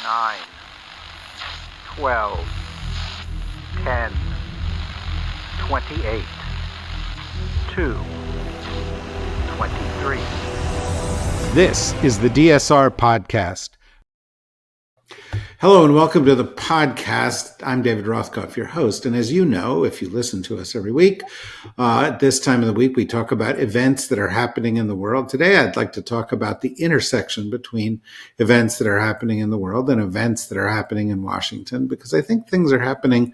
9, 12, 10, 28, 2, 23. This is the DSR Podcast. Hello and welcome to the podcast. I'm David Rothkopf, your host. And as you know, if you listen to us every week, at this time of the week, we talk about events that are happening in the world. Today, I'd like to talk about the intersection between events that are happening in the world and events that are happening in Washington, because I think things are happening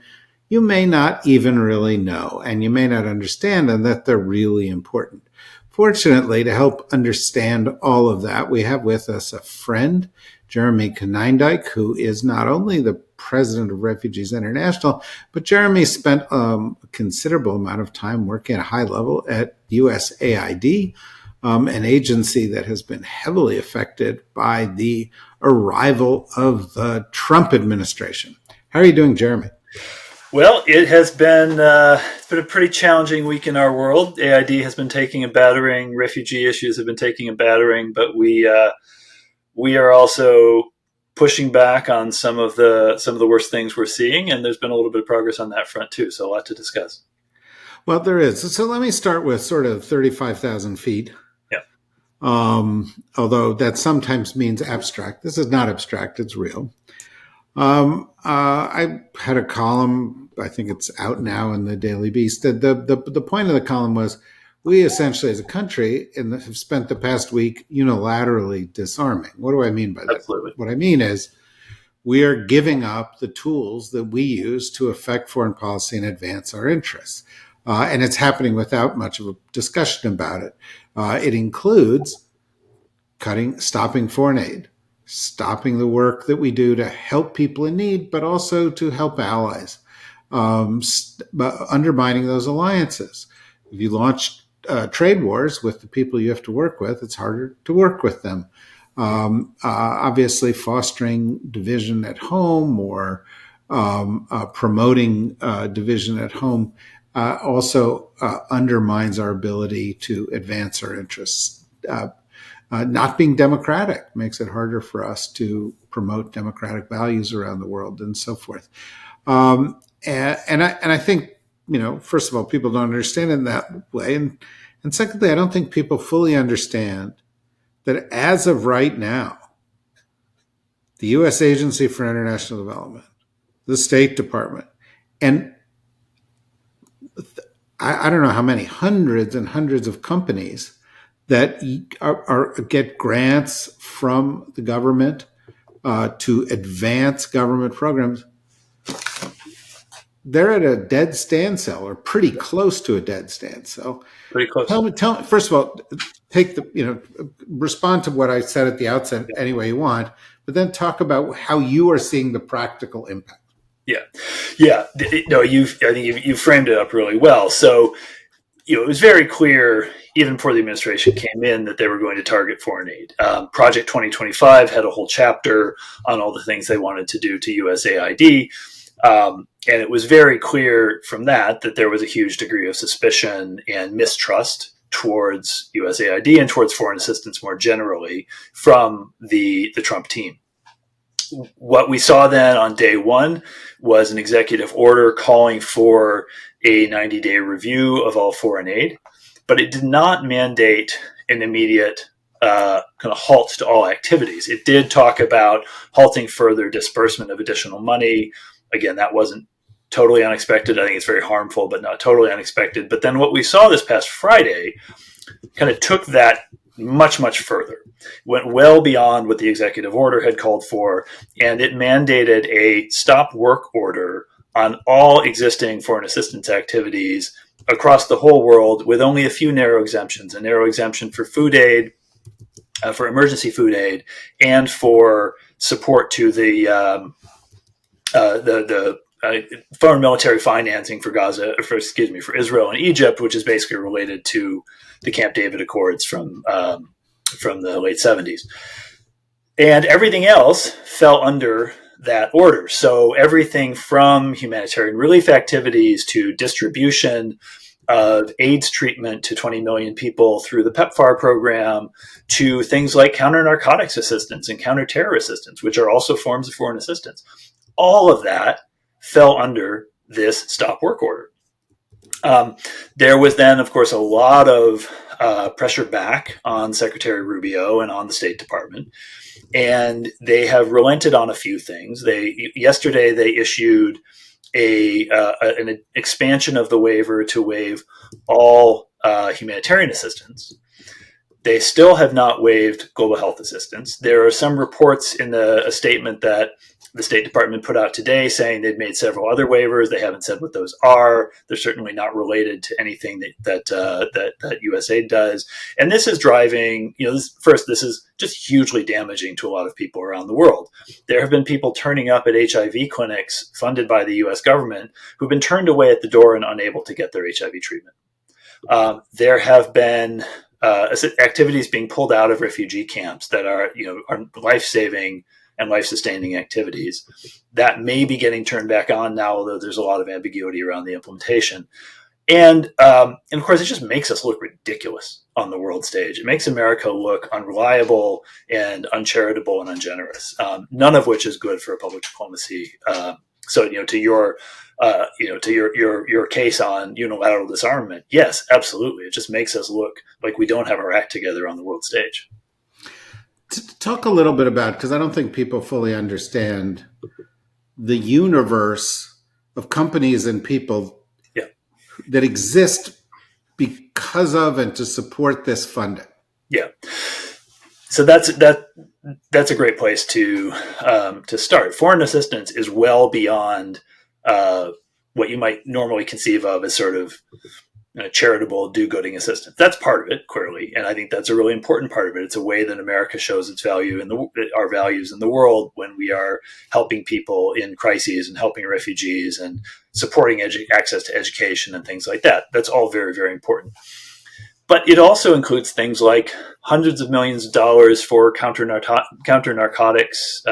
you may not even really know and you may not understand, and that they're really important. Fortunately, to help understand all of that, we have with us a friend, Jeremy Konyndyk, who is not only the president of Refugees International, but Jeremy spent a considerable amount of time working at a high level at USAID, an agency that has been heavily affected by the arrival of the Trump administration. How are you doing, Jeremy? Well, it has been it's been a pretty challenging week in our world. AID has been taking a battering. Refugee issues have been taking a battering, but we are also pushing back on some of the worst things we're seeing, and there's been a little bit of progress on that front too. So a lot to discuss. Well, there is. So let me start with sort of 35,000 feet. Yeah. Although that sometimes means abstract. This is not abstract. It's real. I had a column, I think it's out now in the Daily Beast. The point of the column was we essentially as a country have spent the past week unilaterally disarming. What do I mean by that? Absolutely. What I mean is we are giving up the tools that we use to affect foreign policy and advance our interests. And it's happening without much of a discussion about it. It includes stopping foreign aid, stopping the work that we do to help people in need, but also to help allies, undermining those alliances. If you launch trade wars with the people you have to work with, it's harder to work with them. Obviously, fostering division at home or promoting division at home also undermines our ability to advance our interests. Not being democratic makes it harder for us to promote democratic values around the world and so forth. And I think, first of all, people don't understand it in that way. And secondly, I don't think people fully understand that as of right now, the U.S. Agency for International Development, the State Department, and I don't know how many hundreds and hundreds of companies that get grants from the government to advance government programs, they're at a dead standstill or pretty close to a dead standstill. Pretty close. Tell me, first of all, respond to what I said at the outset any way you want, but then talk about how you are seeing the practical impact. Yeah. No, I think you framed it up really well. So, it was very clear, even before the administration came in, that they were going to target foreign aid. Project 2025 had a whole chapter on all the things they wanted to do to USAID. And it was very clear from that there was a huge degree of suspicion and mistrust towards USAID and towards foreign assistance more generally from the Trump team. What we saw then on day one was an executive order calling for a 90-day review of all foreign aid, but it did not mandate an immediate kind of halt to all activities. It did talk about halting further disbursement of additional money. Again, that wasn't totally unexpected. I think it's very harmful, but not totally unexpected. But then what we saw this past Friday kind of took that much, much further, went well beyond what the executive order had called for, and it mandated a stop work order on all existing foreign assistance activities across the whole world, with only a few narrow exemptions: a narrow exemption for food aid, for emergency food aid, and for support to the foreign military financing for Gaza, for Israel and Egypt, which is basically related to the Camp David Accords from the late 70s. And everything else fell under that order. So everything from humanitarian relief activities to distribution of AIDS treatment to 20 million people through the PEPFAR program, to things like counter-narcotics assistance and counter-terror assistance, which are also forms of foreign assistance. All of that fell under this stop work order. There was then, of course, a lot of pressure back on Secretary Rubio and on the State Department, and they have relented on a few things. Yesterday they issued an expansion of the waiver to waive all humanitarian assistance. They still have not waived global health assistance. There are some reports in a statement that the State Department put out today saying they've made several other waivers. They haven't said what those are. They're certainly not related to anything that USAID does. And this is driving, this is just hugely damaging to a lot of people around the world. There have been people turning up at HIV clinics funded by the US government who've been turned away at the door and unable to get their HIV treatment. There have been activities being pulled out of refugee camps that are life-saving and life-sustaining activities that may be getting turned back on now, although there's a lot of ambiguity around the implementation. And of course, it just makes us look ridiculous on the world stage. It makes America look unreliable and uncharitable and ungenerous, none of which is good for public diplomacy. So, to your case on unilateral disarmament, yes, absolutely. It just makes us look like we don't have our act together on the world stage. To talk a little bit about, because I don't think people fully understand the universe of companies and people that exist because of and to support this funding. Yeah. So that's a great place to start. Foreign assistance is well beyond what you might normally conceive of as sort of charitable do-gooding assistance. That's part of it, clearly, and I think that's a really important part of it. It's a way that America shows its value and our values in the world when we are helping people in crises and helping refugees and supporting access to education and things like that. That's all very, very important. But it also includes things like hundreds of millions of dollars for counter-narcotics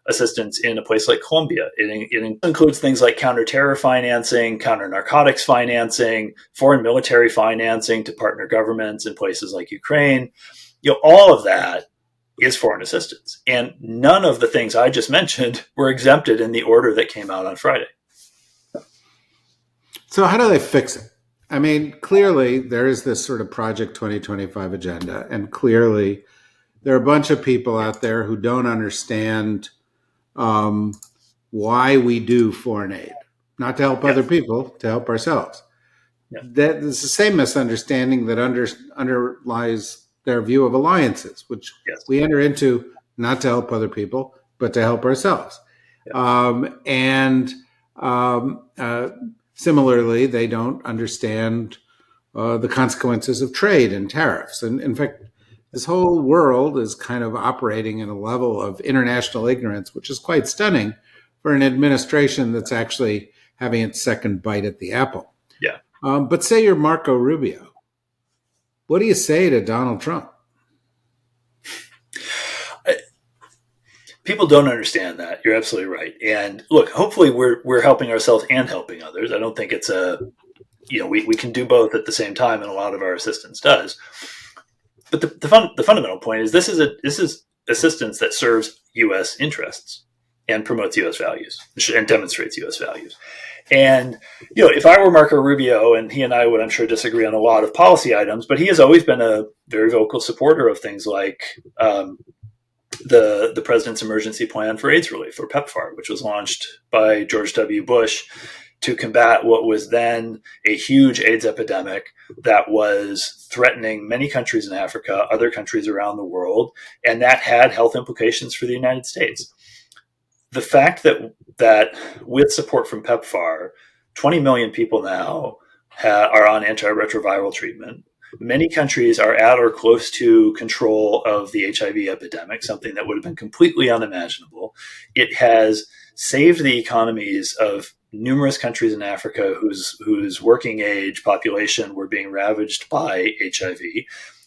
assistance in a place like Colombia. It includes things like counter-terror financing, counter-narcotics financing, foreign military financing to partner governments in places like Ukraine. All of that is foreign assistance. And none of the things I just mentioned were exempted in the order that came out on Friday. So how do they fix it? I mean, clearly there is this sort of Project 2025 agenda, and clearly there are a bunch of people out there who don't understand why we do foreign aid, not to help other people, to help ourselves. That is the same misunderstanding that underlies their view of alliances, which we enter into not to help other people, but to help ourselves. Similarly, they don't understand the consequences of trade and tariffs. And in fact, this whole world is kind of operating in a level of international ignorance, which is quite stunning for an administration that's actually having its second bite at the apple. Yeah. But say you're Marco Rubio. What do you say to Donald Trump? People don't understand that. You're absolutely right. And look, hopefully we're helping ourselves and helping others. I don't think it's we can do both at the same time, and a lot of our assistance does. But the fundamental point is this is assistance that serves U.S. interests and promotes U.S. values and demonstrates U.S. values. And if I were Marco Rubio, and he and I would, I'm sure, disagree on a lot of policy items, but he has always been a very vocal supporter of things like the president's emergency plan for AIDS relief, or PEPFAR, which was launched by George W. Bush to combat what was then a huge AIDS epidemic that was threatening many countries in Africa, other countries around the world, and that had health implications for the United States. The fact that with support from PEPFAR, 20 million people now are on antiretroviral treatment. Many countries are at or close to control of the HIV epidemic, something that would have been completely unimaginable. It has saved the economies of numerous countries in Africa whose working age population were being ravaged by HIV.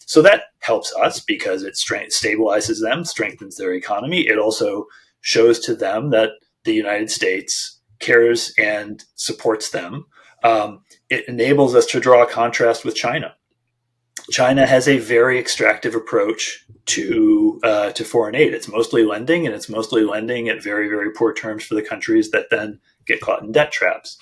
So that helps us because it stabilizes them, strengthens their economy. It also shows to them that the United States cares and supports them. It enables us to draw a contrast with China. China has a very extractive approach to foreign aid. It's mostly lending, and it's mostly lending at very, very poor terms for the countries that then get caught in debt traps.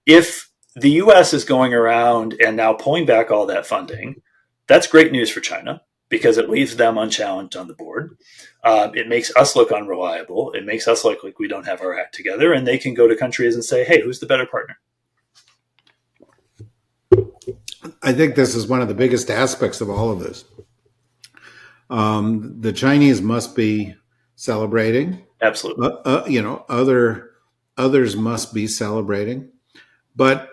If the U.S. is going around and now pulling back all that funding, that's great news for China because it leaves them unchallenged on the board. It makes us look unreliable. It makes us look like we don't have our act together, and they can go to countries and say, hey, who's the better partner? I think this is one of the biggest aspects of all of this. The Chinese must be celebrating. Absolutely. Others must be celebrating. But,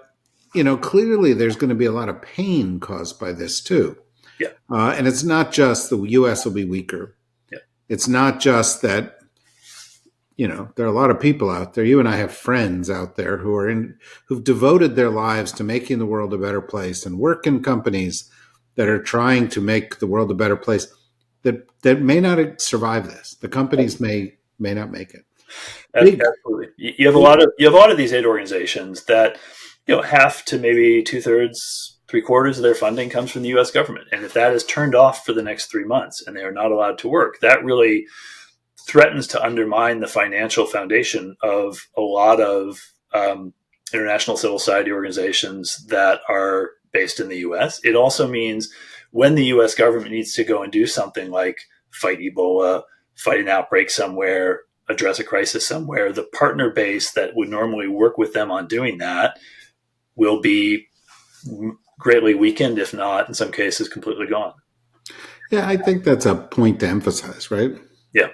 clearly there's going to be a lot of pain caused by this too. Yeah. And it's not just the U.S. will be weaker. Yeah. It's not just that, there are a lot of people out there. You and I have friends out there who've devoted their lives to making the world a better place and work in companies that are trying to make the world a better place that may not survive this. The companies may not make it. Absolutely. You have a lot of these aid organizations that, half to maybe 2/3, 3/4 of their funding comes from the U.S. government. And if that is turned off for the next 3 months and they are not allowed to work, that really threatens to undermine the financial foundation of a lot of international civil society organizations that are based in the U.S. It also means when the U.S. government needs to go and do something like fight Ebola, fight an outbreak somewhere, address a crisis somewhere, the partner base that would normally work with them on doing that will be greatly weakened, if not, in some cases, completely gone. Yeah, I think that's a point to emphasize, right? Yeah.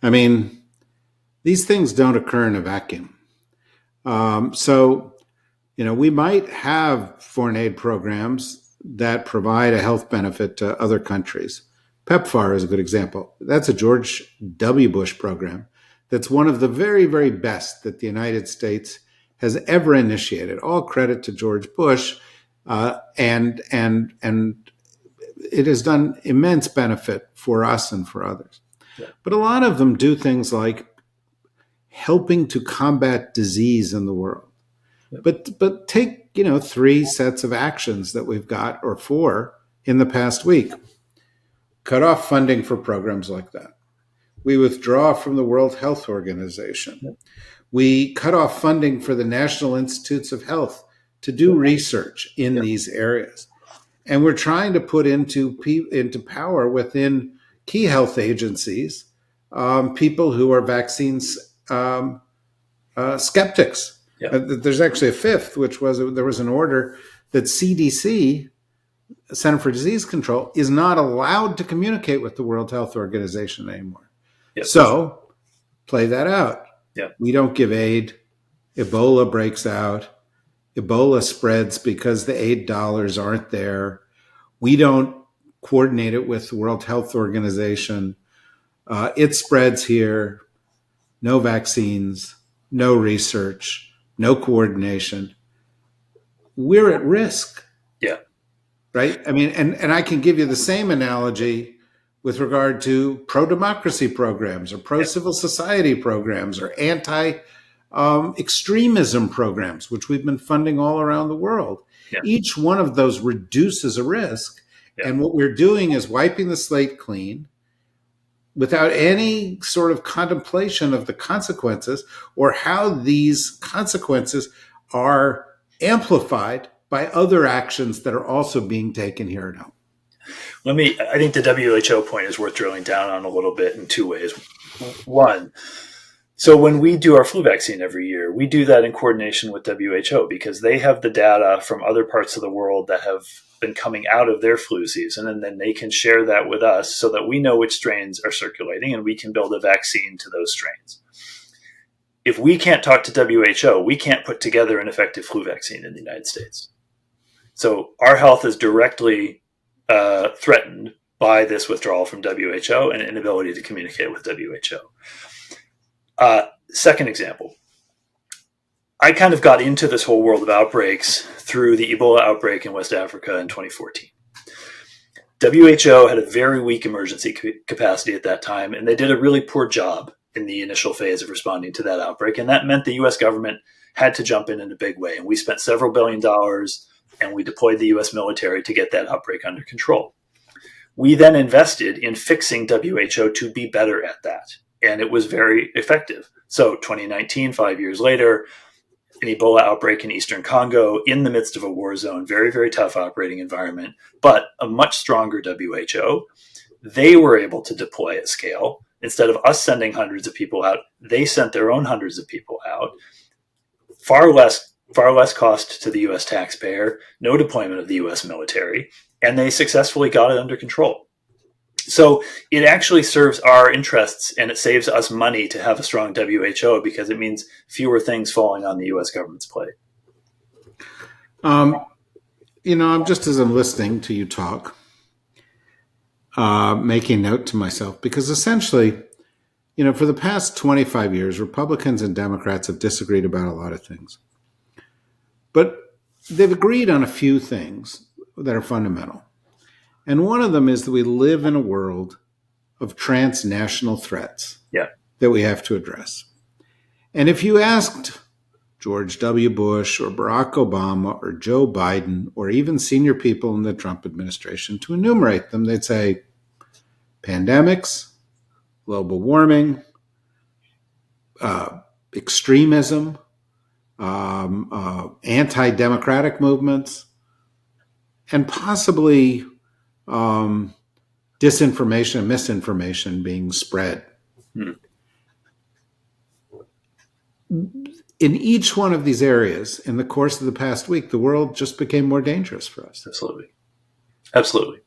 I mean, these things don't occur in a vacuum. So, we might have foreign aid programs that provide a health benefit to other countries. PEPFAR is a good example. That's a George W. Bush program. That's one of the very, very best that the United States has ever initiated. All credit to George Bush, and it has done immense benefit for us and for others. Yeah. But a lot of them do things like helping to combat disease in the world. Yeah. But take 3 sets of actions that we've got, or 4 in the past week. Cut off funding for programs like that. We withdraw from the World Health Organization. Yep. We cut off funding for the National Institutes of Health to do research in these areas. And we're trying to put into power within key health agencies people who are vaccines skeptics. Yep. There's actually a 5th, which was there was an order that CDC, Center for Disease Control, is not allowed to communicate with the World Health Organization anymore. Yep. So play that out. Yep. We don't give aid. Ebola breaks out. Ebola spreads because the aid dollars aren't there. We don't coordinate it with the World Health Organization. It spreads here. No vaccines, no research, no coordination. We're at risk. Yeah. Right? I mean, and I can give you the same analogy with regard to pro-democracy programs or pro-civil society programs or anti-extremism programs, which we've been funding all around the world. Yeah. Each one of those reduces a risk. Yeah. And what we're doing is wiping the slate clean without any sort of contemplation of the consequences or how these consequences are amplified by other actions that are also being taken here at home. I think the WHO point is worth drilling down on a little bit in 2 ways. One, so when we do our flu vaccine every year, we do that in coordination with WHO because they have the data from other parts of the world that have been coming out of their flu season, and then they can share that with us so that we know which strains are circulating and we can build a vaccine to those strains. If we can't talk to WHO, we can't put together an effective flu vaccine in the United States. So our health is directly threatened by this withdrawal from WHO and inability to communicate with WHO. Second example, I kind of got into this whole world of outbreaks through the Ebola outbreak in West Africa in 2014. WHO had a very weak emergency capacity at that time, and they did a really poor job in the initial phase of responding to that outbreak. And that meant the US government had to jump in a big way. And we spent several $billion dollars, and we deployed the U.S. military to get that outbreak under control. We then invested in fixing WHO to be better at that, and it was very effective. So 2019, 5 years later, an Ebola outbreak in Eastern Congo in the midst of a war zone, very, very tough operating environment, but a much stronger WHO. They were able to deploy at scale. Instead of us sending hundreds of people out, they sent their own hundreds of people out. Far less cost to the U.S. taxpayer, no deployment of the U.S. military, and they successfully got it under control. So it actually serves our interests, and it saves us money to have a strong WHO because it means fewer things falling on the U.S. government's plate. I'm just as I'm listening to you talk, making note to myself, because essentially, for the past 25 years, Republicans and Democrats have disagreed about a lot of things. But they've agreed on a few things that are fundamental. And one of them is that we live in a world of transnational threats that we have to address. And if you asked George W. Bush or Barack Obama or Joe Biden or even senior people in the Trump administration to enumerate them, they'd say pandemics, global warming, extremism, anti-democratic movements, and possibly disinformation and misinformation being spread. In each one of these areas, in the course of the past week, the world just became more dangerous for us. Absolutely.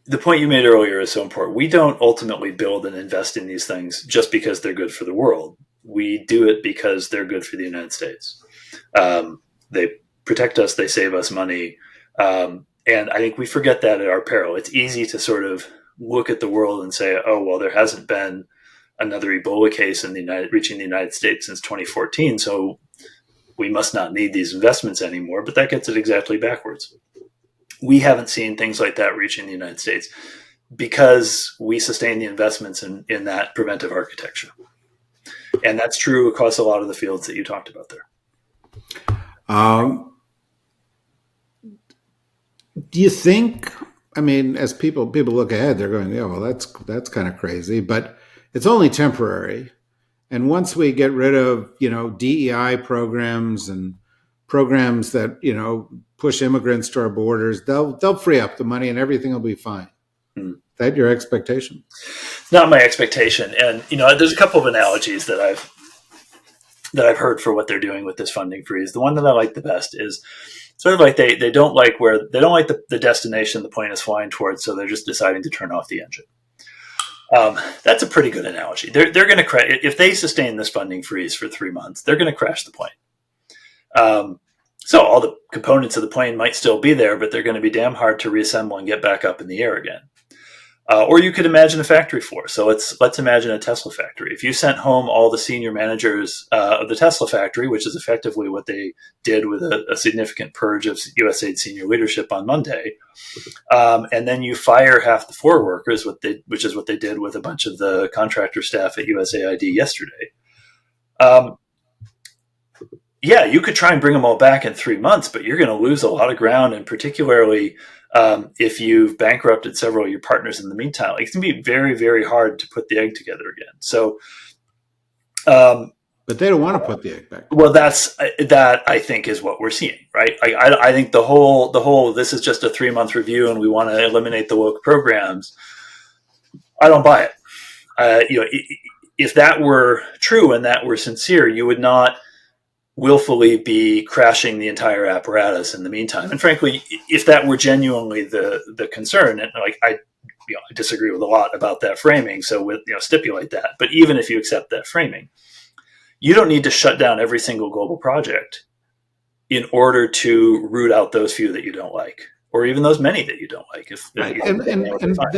The point you made earlier is so important. We don't ultimately build and invest in these things just because they're good for the world. We do it because they're good for the United States. They protect us, they save us money. And I think we forget that at our peril. It's easy to sort of look at the world and say, oh, well, there hasn't been another Ebola case reaching the United States since 2014, so we must not need these investments anymore. But that gets it exactly backwards. We haven't seen things like that reaching the United States because we sustain the investments in that preventive architecture. And that's true across a lot of the fields that you talked about there. Do you think, as people look ahead, they're going, yeah, well, that's kind of crazy, but it's only temporary. And once we get rid of, DEI programs and programs that, push immigrants to our borders, they'll free up the money and everything will be fine. Is that your expectation? It's not my expectation. And, there's a couple of analogies that I've heard for what they're doing with this funding freeze. The one that I like the best is sort of like they don't like the destination the plane is flying towards, so they're just deciding to turn off the engine. That's a pretty good analogy. They're going to if they sustain this funding freeze for 3 months, they're going to crash the plane. So all the components of the plane might still be there, but they're going to be damn hard to reassemble and get back up in the air again. Or you could imagine a factory floor. So let's imagine a Tesla factory. If you sent home all the senior managers of the Tesla factory, which is effectively what they did with a significant purge of USAID senior leadership on Monday, and then you fire half the floor workers, which is what they did with a bunch of the contractor staff at USAID yesterday. You could try and bring them all back in 3 months, but you're going to lose a lot of ground, and particularly if you've bankrupted several of your partners in the meantime, it's going to be very, very hard to put the egg together again. So, but they don't want to put the egg back. Well, that I think is what we're seeing, right? I think the whole this is just a 3-month review and we want to eliminate the woke programs. I don't buy it. If that were true and that were sincere, you would not willfully be crashing the entire apparatus in the meantime. And frankly, if that were genuinely the concern, and I disagree with a lot about that framing, so stipulate that. But even if you accept that framing, you don't need to shut down every single global project in order to root out those few that you don't like, or even those many that you don't like. And they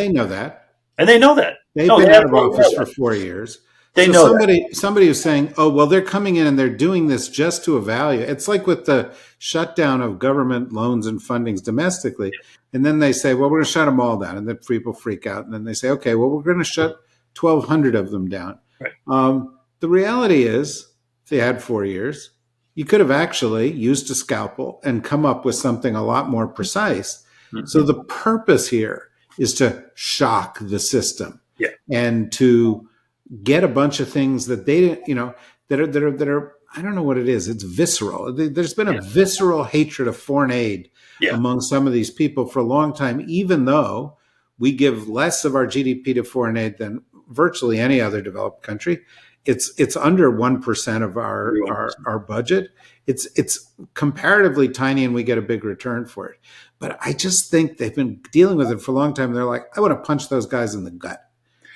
know that. And they know that. They've been out of office for 4 years. Somebody who's saying, oh, well, they're coming in and they're doing this just to evaluate. It's like with the shutdown of government loans and fundings domestically. And then they say, well, we're going to shut them all down. And then people freak out. And then they say, okay, well, we're going to shut 1,200 of them down. Right. The reality is if they had 4 years, you could have actually used a scalpel and come up with something a lot more precise. Mm-hmm. So the purpose here is to shock the system, yeah, and to get a bunch of things that they didn't, that are, I don't know what it is. It's visceral. There's been a visceral hatred of foreign aid among some of these people for a long time, even though we give less of our GDP to foreign aid than virtually any other developed country. It's under 1% of our budget. It's comparatively tiny, and we get a big return for it. But I just think they've been dealing with it for a long time. They're like, I want to punch those guys in the gut.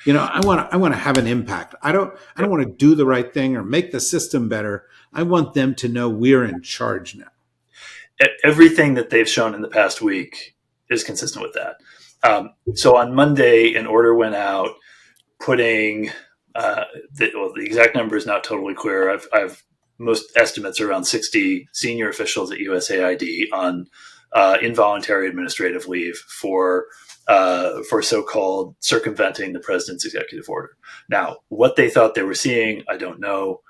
I want to have an impact. I don't want to do the right thing or make the system better. I want them to know we're in charge now. Everything that they've shown in the past week is consistent with that. So on Monday, an order went out putting the exact number is not totally clear. I've most estimates are around 60 senior officials at USAID on involuntary administrative leave for so-called circumventing the president's executive order. Now, what they thought they were seeing, I don't know.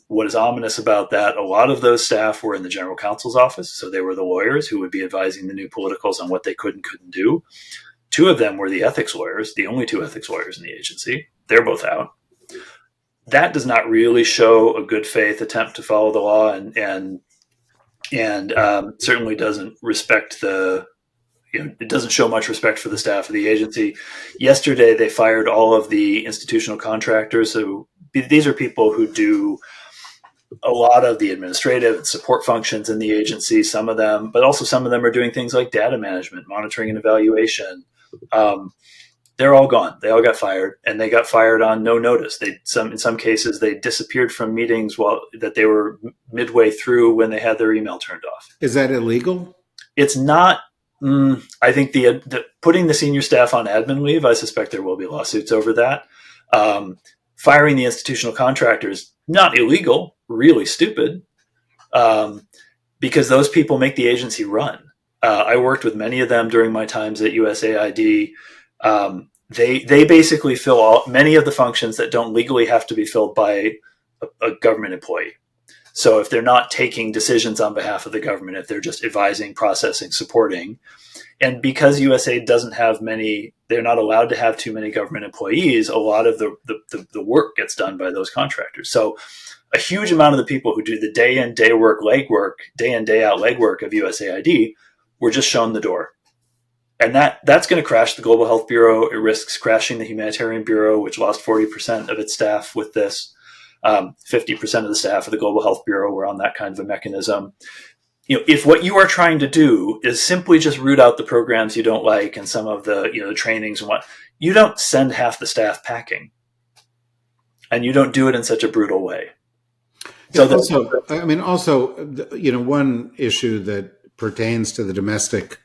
What is ominous about that, a lot of those staff were in the general counsel's office. So they were the lawyers who would be advising the new politicals on what they could and couldn't do. 2 of them were the ethics lawyers, the only 2 ethics lawyers in the agency. They're both out. That does not really show a good faith attempt to follow the law, and certainly doesn't respect it doesn't show much respect for the staff of the agency. Yesterday, they fired all of the institutional contractors. So these are people who do a lot of the administrative and support functions in the agency, some of them, but also some of them are doing things like data management, monitoring and evaluation. They're all gone. They all got fired, and they got fired on no notice. In some cases, they disappeared from meetings that they were midway through when they had their email turned off. Is that illegal? It's not. I think the putting the senior staff on admin leave, I suspect there will be lawsuits over that. Firing the institutional contractors, not illegal, really stupid, because those people make the agency run. I worked with many of them during my times at USAID. They basically fill many of the functions that don't legally have to be filled by a government employee. So if they're not taking decisions on behalf of the government, if they're just advising, processing, supporting, and because USAID doesn't have many, they're not allowed to have too many government employees, a lot of the work gets done by those contractors. So a huge amount of the people who do the day in, day out legwork of USAID were just shown the door. And that's going to crash the Global Health Bureau. It risks crashing the Humanitarian Bureau, which lost 40% of its staff with this. 50% of the staff of the Global Health Bureau were on that kind of a mechanism. If what you are trying to do is simply just root out the programs you don't like and some of the the trainings and you don't send half the staff packing, and you don't do it in such a brutal way. So one issue that pertains to the domestic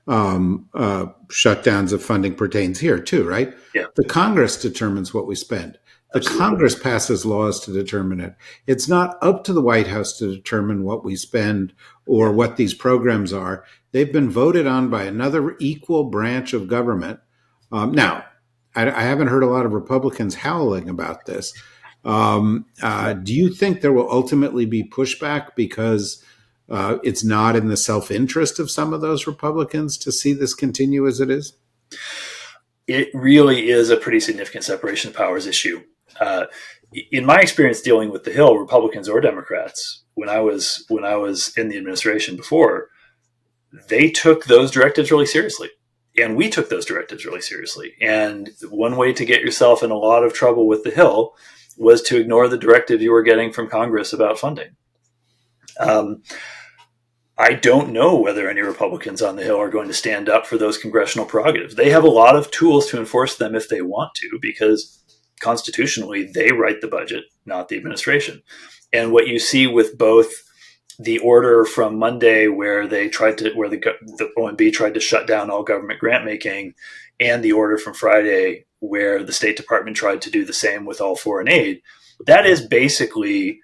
shutdowns of funding pertains here too, right? Yeah. The Congress determines what we spend. The Congress passes laws to determine it. It's not up to the White House to determine what we spend or what these programs are. They've been voted on by another equal branch of government. Now, I haven't heard a lot of Republicans howling about this. Do you think there will ultimately be pushback because it's not in the self-interest of some of those Republicans to see this continue as it is? It really is a pretty significant separation of powers issue. In my experience dealing with the Hill, Republicans or Democrats, when I was in the administration before, they took those directives really seriously, and we took those directives really seriously. And one way to get yourself in a lot of trouble with the Hill was to ignore the directive you were getting from Congress about funding. I don't know whether any Republicans on the Hill are going to stand up for those congressional prerogatives. They have a lot of tools to enforce them if they want to, because constitutionally they write the budget, not the administration. And what you see with both the order from Monday where the OMB tried to shut down all government grant making, and the order from Friday where the State Department tried to do the same with all foreign aid, that is basically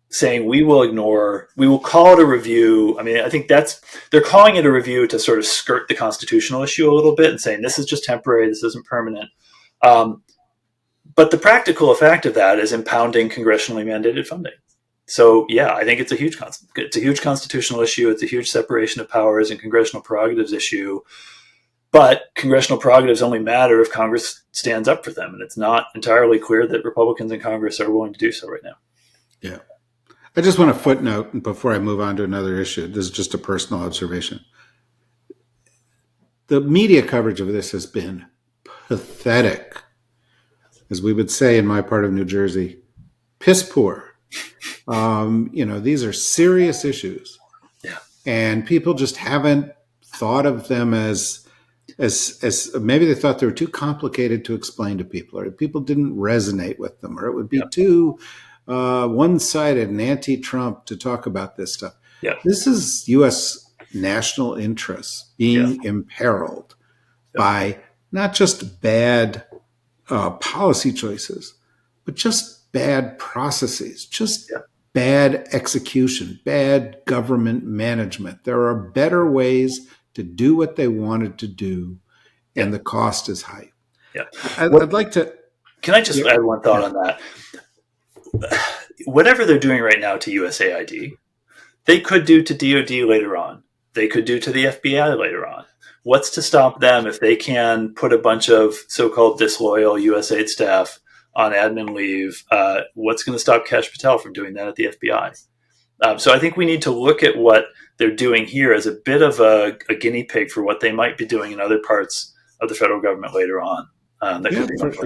saying we will call it a review. I mean, I think they're calling it a review to sort of skirt the constitutional issue a little bit and saying this is just temporary, this isn't permanent. But the practical effect of that is impounding congressionally mandated funding. So yeah, I think it's a huge constitutional issue. It's a huge separation of powers and congressional prerogatives issue. But congressional prerogatives only matter if Congress stands up for them, and it's not entirely clear that Republicans in Congress are willing to do so right now. Yeah. I just want to footnote before I move on to another issue. This is just a personal observation. The media coverage of this has been pathetic. As we would say in my part of New Jersey, piss poor. These are serious issues. Yeah. And people just haven't thought of them as maybe they thought they were too complicated to explain to people, or people didn't resonate with them, or it would be too one-sided and anti-Trump to talk about this stuff. Yeah. This is U.S. national interests being imperiled by not just bad policy choices, but just bad processes, just bad execution, bad government management. There are better ways to do what they wanted to do, and the cost is high. Yeah. I'd like to... Can I just add one thought on that? Whatever they're doing right now to USAID, they could do to DOD later on. They could do to the FBI later on. What's to stop them if they can put a bunch of so-called disloyal USAID staff on admin leave? What's going to stop Kash Patel from doing that at the FBI? So I think we need to look at what they're doing here as a bit of a guinea pig for what they might be doing in other parts of the federal government later on.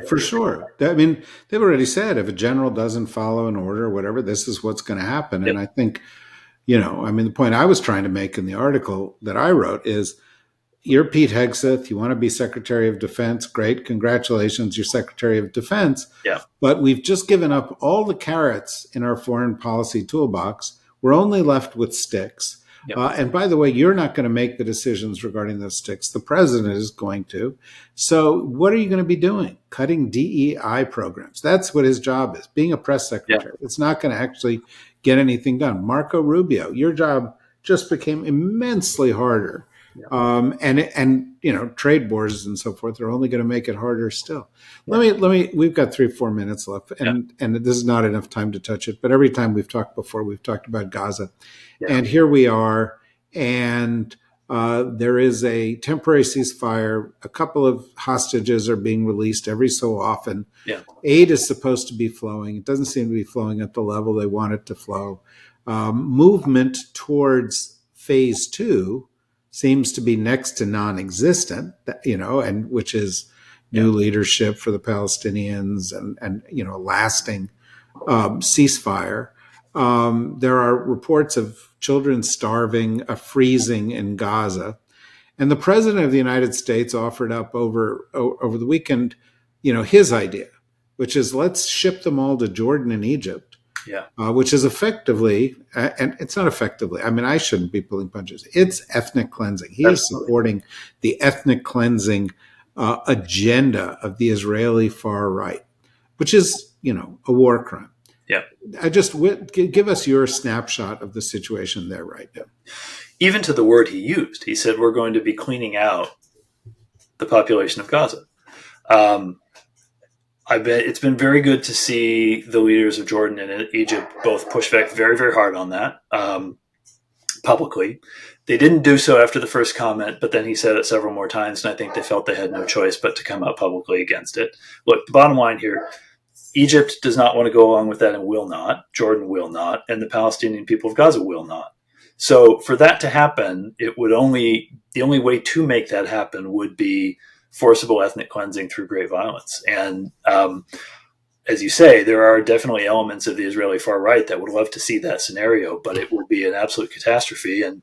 For sure. I mean, they've already said if a general doesn't follow an order or whatever, this is what's going to happen. And I think, the point I was trying to make in the article that I wrote is, you're Pete Hegseth. You want to be Secretary of Defense. Great. Congratulations. You're Secretary of Defense. Yeah. But we've just given up all the carrots in our foreign policy toolbox. We're only left with sticks. Yep. And by the way, you're not going to make the decisions regarding those sticks. The president is going to. So what are you going to be doing? Cutting DEI programs. That's what his job is, being a press secretary. It's not going to actually get anything done. Marco Rubio, your job just became immensely harder. And trade wars and so forth are only going to make it harder still. Let me. We've got 3-4 minutes left, and this is not enough time to touch it. But every time we've talked before, we've talked about Gaza, and here we are, and there is a temporary ceasefire. A couple of hostages are being released every so often. Aid is supposed to be flowing. It doesn't seem to be flowing at the level they want it to flow. Movement towards phase 2 seems to be next to non-existent, and which is new leadership for the Palestinians and a lasting ceasefire. There are reports of children starving, freezing in Gaza. And the president of the United States offered up over the weekend, his idea, which is let's ship them all to Jordan and Egypt. Which is effectively, and it's not effectively, I shouldn't be pulling punches. It's ethnic cleansing. He is supporting the ethnic cleansing agenda of the Israeli far right, which is, a war crime. Give us your snapshot of the situation there right now. Even to the word he used, he said, we're going to be cleaning out the population of Gaza. I bet it's been very good to see the leaders of Jordan and Egypt both push back very, very hard on that publicly. They didn't do so after the first comment, but then he said it several more times, and I think they felt they had no choice but to come out publicly against it. Look, the bottom line here, Egypt does not want to go along with that and will not. Jordan will not, and the Palestinian people of Gaza will not. So for that to happen, the only way to make that happen would be forcible ethnic cleansing through great violence. And as you say, there are definitely elements of the Israeli far right that would love to see that scenario, but it would be an absolute catastrophe. And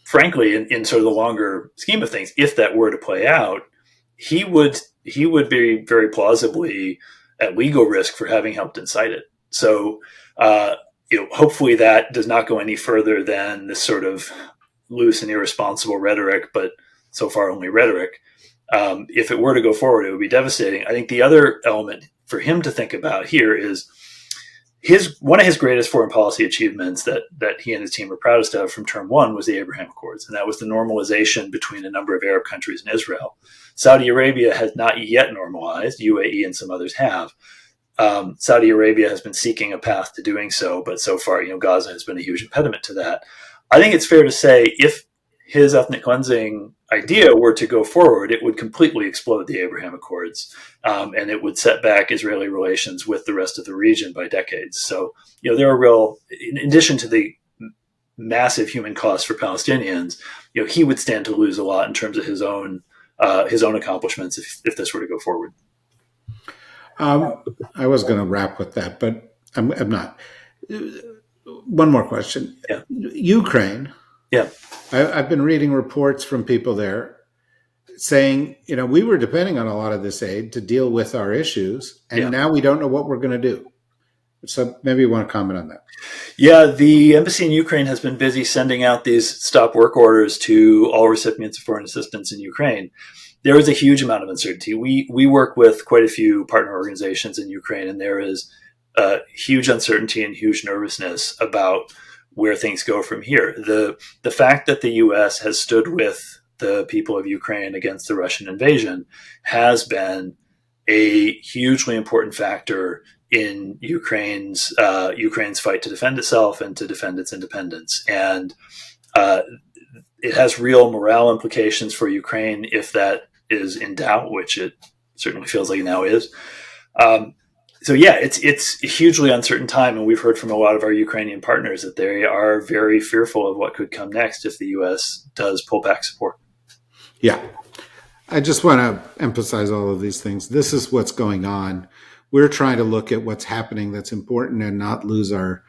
frankly, in sort of the longer scheme of things, if that were to play out, he would be very plausibly at legal risk for having helped incite it. So hopefully that does not go any further than this sort of loose and irresponsible rhetoric, but so far only rhetoric. If it were to go forward, it would be devastating. I think the other element for him to think about here is one of his greatest foreign policy achievements that he and his team were proudest of from term one was the Abraham Accords, and that was the normalization between a number of Arab countries and Israel. Saudi Arabia has not yet normalized. UAE and some others have. Saudi Arabia has been seeking a path to doing so, but so far, Gaza has been a huge impediment to that. I think it's fair to say if his ethnic cleansing idea were to go forward, it would completely explode the Abraham Accords, and it would set back Israeli relations with the rest of the region by decades. So, there are in addition to the massive human costs for Palestinians, he would stand to lose a lot in terms of his own accomplishments if this were to go forward. I was going to wrap with that, but I'm not. One more question. Yeah. Ukraine. Yeah. I've been reading reports from people there saying, we were depending on a lot of this aid to deal with our issues, and now we don't know what we're going to do. So maybe you want to comment on that. Yeah, the embassy in Ukraine has been busy sending out these stop work orders to all recipients of foreign assistance in Ukraine. There is a huge amount of uncertainty. We work with quite a few partner organizations in Ukraine, and there is huge uncertainty and huge nervousness about where things go from here. The fact that the U.S. has stood with the people of Ukraine against the Russian invasion has been a hugely important factor in Ukraine's fight to defend itself and to defend its independence. And it has real morale implications for Ukraine if that is in doubt, which it certainly feels like it now is. So it's a hugely uncertain time, and we've heard from a lot of our Ukrainian partners that they are very fearful of what could come next if the U.S. does pull back support. Yeah. I just want to emphasize all of these things. This is what's going on. We're trying to look at what's happening that's important and not lose our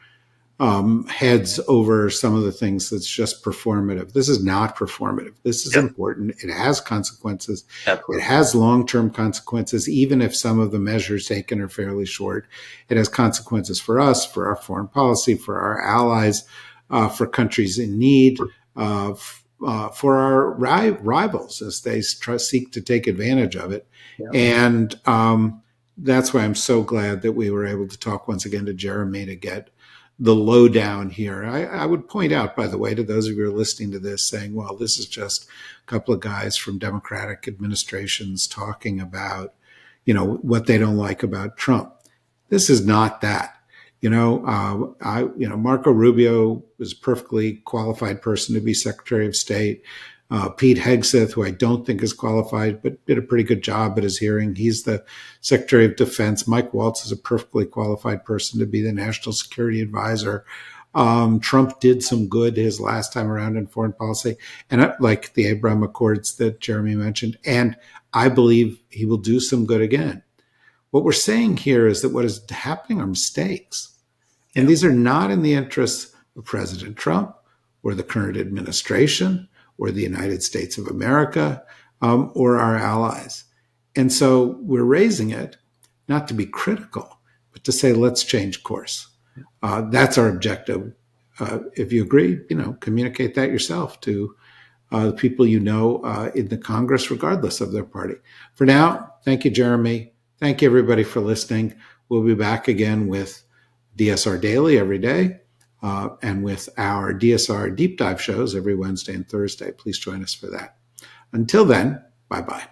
heads over some of the things that's just performative. This is not performative. This is important. It has consequences. Absolutely. It has long-term consequences, even if some of the measures taken are fairly short. It has consequences for us, for our foreign policy, for our allies, for countries in need, for our rivals as they seek to take advantage of it. Yeah. And that's why I'm so glad that we were able to talk once again to Jeremy to get the lowdown here. I would point out, by the way, to those of you who are listening to this saying, well, this is just a couple of guys from Democratic administrations talking about, what they don't like about Trump. This is not that. Marco Rubio was a perfectly qualified person to be Secretary of State. Pete Hegseth, who I don't think is qualified, but did a pretty good job at his hearing. He's the Secretary of Defense. Mike Waltz is a perfectly qualified person to be the National Security Advisor. Trump did some good his last time around in foreign policy, and like the Abraham Accords that Jeremy mentioned, and I believe he will do some good again. What we're saying here is that what is happening are mistakes, and these are not in the interests of President Trump or the current administration or the United States of America, or our allies. And so we're raising it not to be critical, but to say, let's change course. That's our objective. If you agree, communicate that yourself to the people in the Congress, regardless of their party. For now, thank you, Jeremy. Thank you, everybody, for listening. We'll be back again with DSR Daily every day. And with our DSR deep dive shows every Wednesday and Thursday. Please join us for that. Until then, bye-bye.